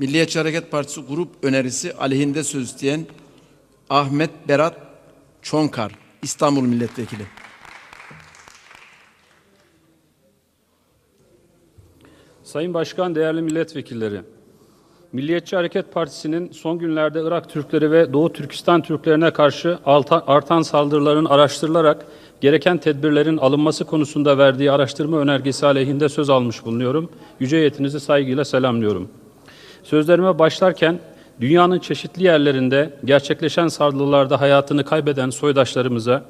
Milliyetçi Hareket Partisi grup önerisi aleyhinde söz isteyen Ahmet Berat Çonkar, İstanbul Milletvekili. Sayın Başkan, değerli milletvekilleri, Milliyetçi Hareket Partisi'nin son günlerde Irak Türkleri ve Doğu Türkistan Türklerine karşı artan saldırıların araştırılarak gereken tedbirlerin alınması konusunda verdiği araştırma önergesi aleyhinde söz almış bulunuyorum. Yüce heyetinizi saygıyla selamlıyorum. Sözlerime başlarken dünyanın çeşitli yerlerinde gerçekleşen saldırılarda hayatını kaybeden soydaşlarımıza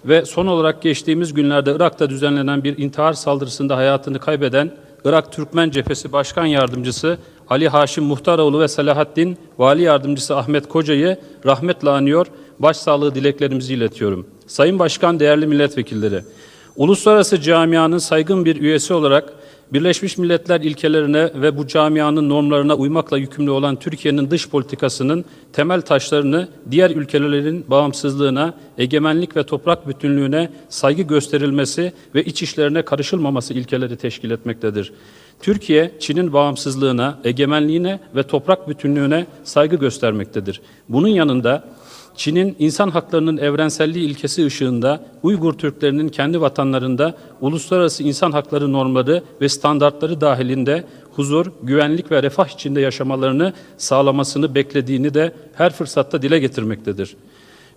ve son olarak geçtiğimiz günlerde Irak'ta düzenlenen bir intihar saldırısında hayatını kaybeden Irak Türkmen Cephesi Başkan Yardımcısı Ali Haşim Muhtaroğlu ve Selahaddin Vali Yardımcısı Ahmet Koca'yı rahmetle anıyor, başsağlığı dileklerimizi iletiyorum. Sayın Başkan, değerli milletvekilleri, uluslararası camianın saygın bir üyesi olarak Birleşmiş Milletler ilkelerine ve bu camianın normlarına uymakla yükümlü olan Türkiye'nin dış politikasının temel taşlarını diğer ülkelerin bağımsızlığına, egemenlik ve toprak bütünlüğüne saygı gösterilmesi ve iç işlerine karışılmaması ilkeleri teşkil etmektedir. Türkiye, Çin'in bağımsızlığına, egemenliğine ve toprak bütünlüğüne saygı göstermektedir. Bunun yanında Çin'in insan haklarının evrenselliği ilkesi ışığında Uygur Türklerinin kendi vatanlarında uluslararası insan hakları normları ve standartları dahilinde huzur, güvenlik ve refah içinde yaşamalarını sağlamasını beklediğini de her fırsatta dile getirmektedir.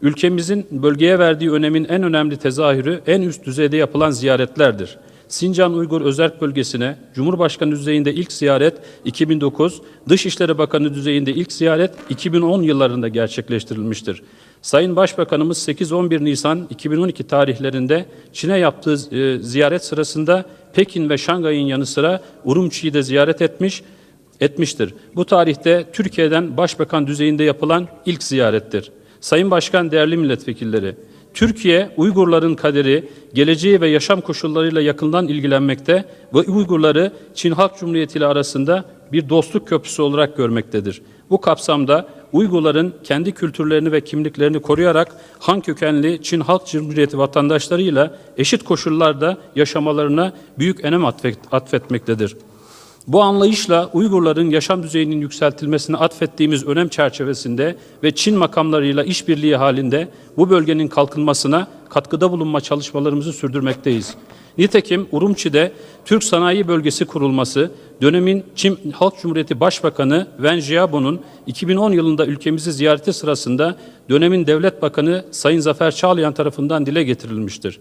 Ülkemizin bölgeye verdiği önemin en önemli tezahürü en üst düzeyde yapılan ziyaretlerdir. Sincan Uygur Özerk Bölgesi'ne Cumhurbaşkanı düzeyinde ilk ziyaret 2009, Dışişleri Bakanı düzeyinde ilk ziyaret 2010 yıllarında gerçekleştirilmiştir. Sayın Başbakanımız 8-11 Nisan 2012 tarihlerinde Çin'e yaptığı ziyaret sırasında Pekin ve Şangay'ın yanı sıra Urumçi'yi de ziyaret etmiştir. Bu tarihte Türkiye'den Başbakan düzeyinde yapılan ilk ziyarettir. Sayın Başkan, değerli milletvekilleri, Türkiye, Uygurların kaderi, geleceği ve yaşam koşullarıyla yakından ilgilenmekte ve Uygurları Çin Halk Cumhuriyeti ile arasında bir dostluk köprüsü olarak görmektedir. Bu kapsamda Uygurların kendi kültürlerini ve kimliklerini koruyarak Han kökenli Çin Halk Cumhuriyeti vatandaşlarıyla eşit koşullarda yaşamalarına büyük önem atfetmektedir. Bu anlayışla Uygurların yaşam düzeyinin yükseltilmesine atfettiğimiz önem çerçevesinde ve Çin makamlarıyla işbirliği halinde bu bölgenin kalkınmasına katkıda bulunma çalışmalarımızı sürdürmekteyiz. Nitekim Urumçi'de Türk Sanayi Bölgesi kurulması, dönemin Çin Halk Cumhuriyeti Başbakanı Wen Jiabo'nun 2010 yılında ülkemizi ziyareti sırasında dönemin Devlet Bakanı Sayın Zafer Çağlayan tarafından dile getirilmiştir.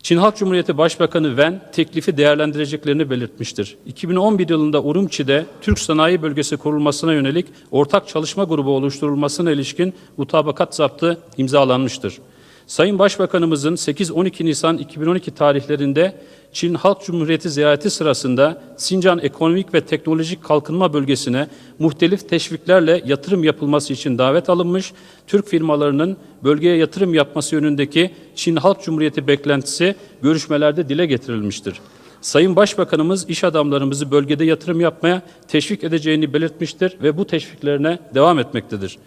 Çin Halk Cumhuriyeti Başbakanı Wen teklifi değerlendireceklerini belirtmiştir. 2011 yılında Urumçi'de Türk Sanayi Bölgesi kurulmasına yönelik ortak çalışma grubu oluşturulmasına ilişkin mutabakat zaptı imzalanmıştır. Sayın Başbakanımızın 8-12 Nisan 2012 tarihlerinde Çin Halk Cumhuriyeti ziyareti sırasında Sincan Ekonomik ve Teknolojik Kalkınma Bölgesi'ne muhtelif teşviklerle yatırım yapılması için davet alınmış, Türk firmalarının bölgeye yatırım yapması yönündeki Çin Halk Cumhuriyeti beklentisi görüşmelerde dile getirilmiştir. Sayın Başbakanımız iş adamlarımızı bölgede yatırım yapmaya teşvik edeceğini belirtmiştir ve bu teşviklerine devam etmektedir.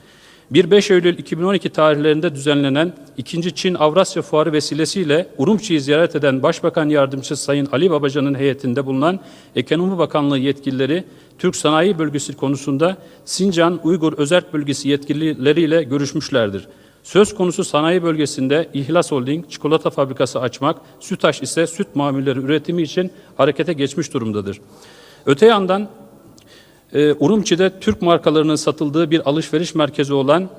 1-5 Eylül 2012 tarihlerinde düzenlenen 2. Çin-Avrasya Fuarı vesilesiyle Urumçi'yi ziyaret eden Başbakan Yardımcısı Sayın Ali Babacan'ın heyetinde bulunan Ekonomi Bakanlığı yetkilileri Türk Sanayi Bölgesi konusunda Sincan Uygur Özerk Bölgesi yetkilileriyle görüşmüşlerdir. Söz konusu sanayi bölgesinde İhlas Holding çikolata fabrikası açmak, Sütaş ise süt mamulleri üretimi için harekete geçmiş durumdadır. Öte yandan Urumçi'de Türk markalarının satıldığı bir alışveriş merkezi olan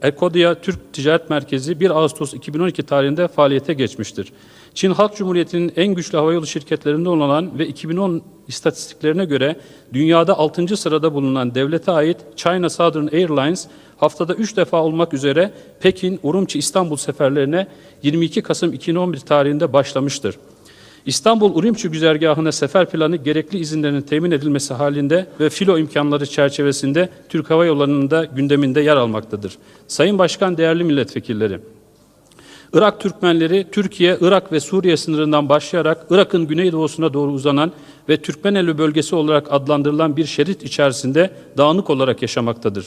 Ekodia Türk Ticaret Merkezi 1 Ağustos 2012 tarihinde faaliyete geçmiştir. Çin Halk Cumhuriyeti'nin en güçlü havayolu şirketlerinden olan ve 2010 istatistiklerine göre dünyada 6. sırada bulunan devlete ait China Southern Airlines haftada 3 defa olmak üzere Pekin, Urumçi, İstanbul seferlerine 22 Kasım 2011 tarihinde başlamıştır. İstanbul-Urumçi güzergahına sefer planı gerekli izinlerin temin edilmesi halinde ve filo imkanları çerçevesinde Türk Hava Yolları'nın da gündeminde yer almaktadır. Sayın Başkan, değerli milletvekilleri, Irak Türkmenleri Türkiye, Irak ve Suriye sınırından başlayarak Irak'ın güneydoğusuna doğru uzanan ve Türkmeneli bölgesi olarak adlandırılan bir şerit içerisinde dağınık olarak yaşamaktadır.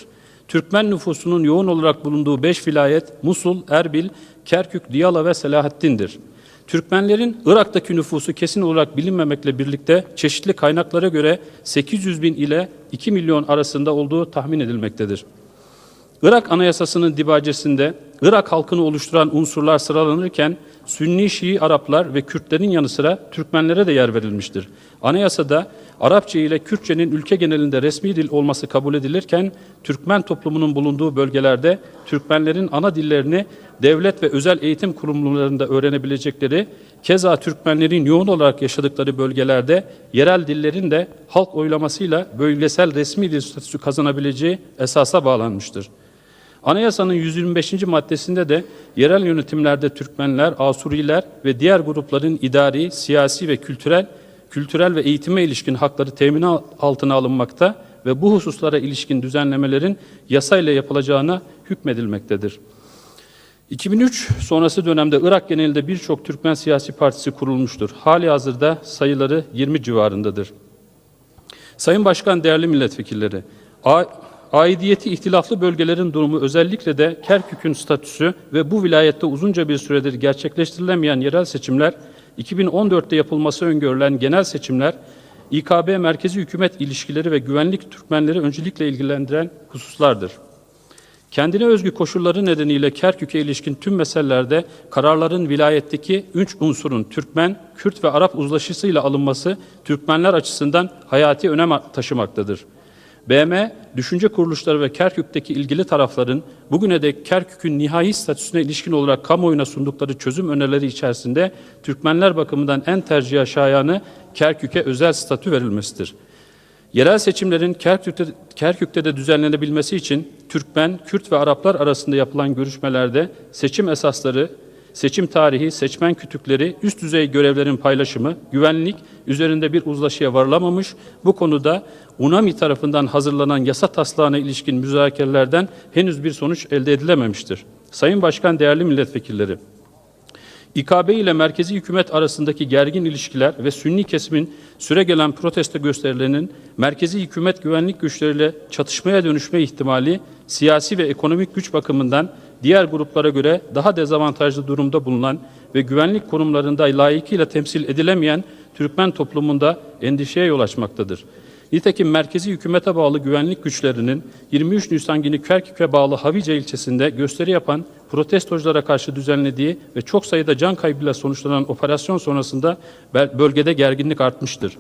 Türkmen nüfusunun yoğun olarak bulunduğu 5 vilayet Musul, Erbil, Kerkük, Diyala ve Selahaddin'dir. Türkmenlerin Irak'taki nüfusu kesin olarak bilinmemekle birlikte çeşitli kaynaklara göre 800 bin ile 2 milyon arasında olduğu tahmin edilmektedir. Irak Anayasası'nın dibacesinde Irak halkını oluşturan unsurlar sıralanırken Sünni Şii Araplar ve Kürtlerin yanı sıra Türkmenlere de yer verilmiştir. Anayasada Arapça ile Kürtçenin ülke genelinde resmi dil olması kabul edilirken Türkmen toplumunun bulunduğu bölgelerde Türkmenlerin ana dillerini devlet ve özel eğitim kurumlarında öğrenebilecekleri, keza Türkmenlerin yoğun olarak yaşadıkları bölgelerde yerel dillerin de halk oylamasıyla bölgesel resmi dil statüsü kazanabileceği esasa bağlanmıştır. Anayasanın 125. maddesinde de yerel yönetimlerde Türkmenler, Asuriler ve diğer grupların idari, siyasi ve kültürel ve eğitime ilişkin hakları temin altına alınmakta ve bu hususlara ilişkin düzenlemelerin yasayla yapılacağına hükmedilmektedir. 2003 sonrası dönemde Irak genelinde birçok Türkmen siyasi partisi kurulmuştur. Halihazırda sayıları 20 civarındadır. Sayın Başkan, değerli milletvekilleri, aidiyeti ihtilaflı bölgelerin durumu, özellikle de Kerkük'ün statüsü ve bu vilayette uzunca bir süredir gerçekleştirilemeyen yerel seçimler, 2014'te yapılması öngörülen genel seçimler, İKB merkezi hükümet ilişkileri ve güvenlik Türkmenleri öncelikle ilgilendiren hususlardır. Kendine özgü koşulları nedeniyle Kerkük'e ilişkin tüm meselelerde kararların vilayetteki 3 unsurun Türkmen, Kürt ve Arap uzlaşısıyla alınması Türkmenler açısından hayati önem taşımaktadır. BM, düşünce kuruluşları ve Kerkük'teki ilgili tarafların bugüne dek Kerkük'ün nihai statüsüne ilişkin olarak kamuoyuna sundukları çözüm önerileri içerisinde Türkmenler bakımından en tercihe şayanı Kerkük'e özel statü verilmesidir. Yerel seçimlerin Kerkük'te de düzenlenebilmesi için Türkmen, Kürt ve Araplar arasında yapılan görüşmelerde seçim esasları, seçim tarihi, seçmen kütükleri, üst düzey görevlerin paylaşımı, güvenlik üzerinde bir uzlaşıya varılamamış, bu konuda UNAMI tarafından hazırlanan yasa taslağına ilişkin müzakerelerden henüz bir sonuç elde edilememiştir. Sayın Başkan, değerli milletvekilleri, İKB ile merkezi hükümet arasındaki gergin ilişkiler ve Sünni kesimin süregelen protesto gösterilerinin merkezi hükümet güvenlik güçleriyle çatışmaya dönüşme ihtimali siyasi ve ekonomik güç bakımından diğer gruplara göre daha dezavantajlı durumda bulunan ve güvenlik konumlarında layıkıyla temsil edilemeyen Türkmen toplumunda endişeye yol açmaktadır. Nitekim merkezi hükümete bağlı güvenlik güçlerinin 23 Nisan günü Kerkük'e bağlı Havice ilçesinde gösteri yapan protestoculara karşı düzenlediği ve çok sayıda can kaybıyla sonuçlanan operasyon sonrasında bölgede gerginlik artmıştır.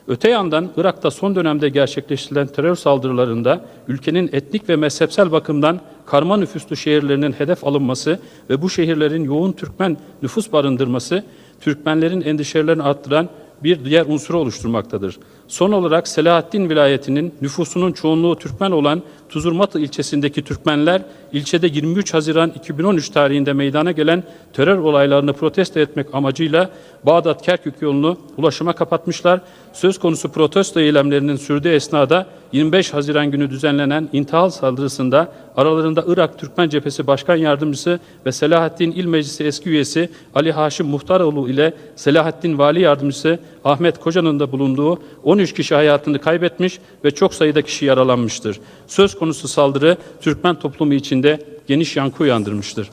Öte yandan Irak'ta son dönemde gerçekleştirilen terör saldırılarında ülkenin etnik ve mezhepsel bakımdan karma nüfuslu şehirlerinin hedef alınması ve bu şehirlerin yoğun Türkmen nüfus barındırması Türkmenlerin endişelerini arttıran bir diğer unsuru oluşturmaktadır. Son olarak Selahaddin vilayetinin nüfusunun çoğunluğu Türkmen olan Tuzurmatı ilçesindeki Türkmenler, ilçede 23 Haziran 2013 tarihinde meydana gelen terör olaylarını protesto etmek amacıyla Bağdat-Kerkük yolunu ulaşıma kapatmışlar. Söz konusu protesto eylemlerinin sürdüğü esnada 25 Haziran günü düzenlenen intihal saldırısında aralarında Irak Türkmen Cephesi Başkan Yardımcısı ve Selahaddin İl Meclisi eski üyesi Ali Haşim Muhtaroğlu ile Selahaddin Vali Yardımcısı Ahmet Koca'nın da bulunduğu 13 kişi hayatını kaybetmiş ve çok sayıda kişi yaralanmıştır. Söz konusu saldırı Türkmen toplumu içinde geniş yankı uyandırmıştır.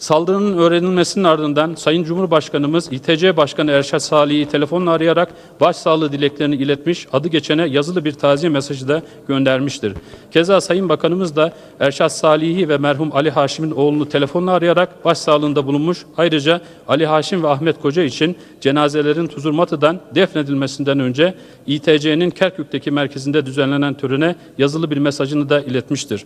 Saldırının öğrenilmesinin ardından Sayın Cumhurbaşkanımız İTC Başkanı Erşad Salih'i telefonla arayarak başsağlığı dileklerini iletmiş, adı geçene yazılı bir taziye mesajı da göndermiştir. Keza Sayın Bakanımız da Erşad Salih'i ve merhum Ali Haşim'in oğlunu telefonla arayarak başsağlığında bulunmuş. Ayrıca Ali Haşim ve Ahmet Koca için cenazelerin Tuzurmatı'dan defnedilmesinden önce İTC'nin Kerkük'teki merkezinde düzenlenen törene yazılı bir mesajını da iletmiştir.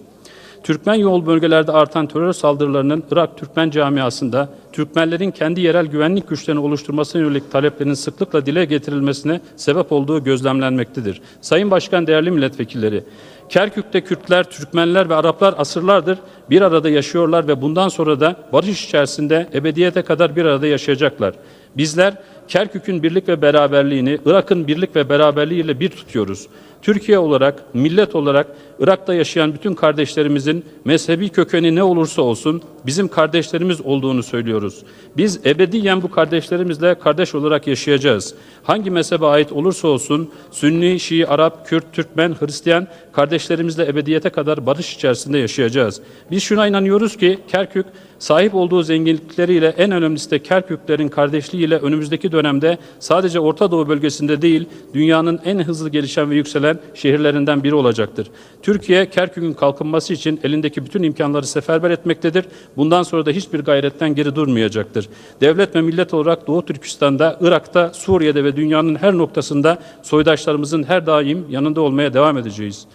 Türkmen yoğun bölgelerde artan terör saldırılarının Irak Türkmen camiasında Türkmenlerin kendi yerel güvenlik güçlerini oluşturmasına yönelik taleplerinin sıklıkla dile getirilmesine sebep olduğu gözlemlenmektedir. Sayın Başkan, değerli milletvekilleri, Kerkük'te Kürtler, Türkmenler ve Araplar asırlardır bir arada yaşıyorlar ve bundan sonra da barış içerisinde ebediyete kadar bir arada yaşayacaklar. Bizler Kerkük'ün birlik ve beraberliğini Irak'ın birlik ve beraberliğiyle bir tutuyoruz. Türkiye olarak, millet olarak Irak'ta yaşayan bütün kardeşlerimizin mezhebi kökeni ne olursa olsun bizim kardeşlerimiz olduğunu söylüyoruz. Biz ebediyen bu kardeşlerimizle kardeş olarak yaşayacağız. Hangi mezhebe ait olursa olsun Sünni, Şii, Arap, Kürt, Türkmen, Hristiyan kardeşlerimizle ebediyete kadar barış içerisinde yaşayacağız. Biz şuna inanıyoruz ki Kerkük sahip olduğu zenginlikleriyle en önemlisi de Kerküklerin kardeşliğiyle önümüzdeki dönemde sadece Orta Doğu bölgesinde değil, dünyanın en hızlı gelişen ve yükselen şehirlerinden biri olacaktır. Türkiye, Kerkük'ün kalkınması için elindeki bütün imkanları seferber etmektedir. Bundan sonra da hiçbir gayretten geri durmayacaktır. Devlet ve millet olarak Doğu Türkistan'da, Irak'ta, Suriye'de ve dünyanın her noktasında soydaşlarımızın her daim yanında olmaya devam edeceğiz.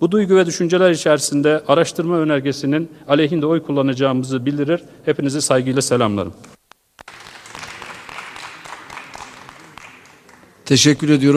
Bu duygu ve düşünceler içerisinde araştırma önergesinin aleyhinde oy kullanacağımızı bildirir. Hepinizi saygıyla selamlarım. Teşekkür ediyorum.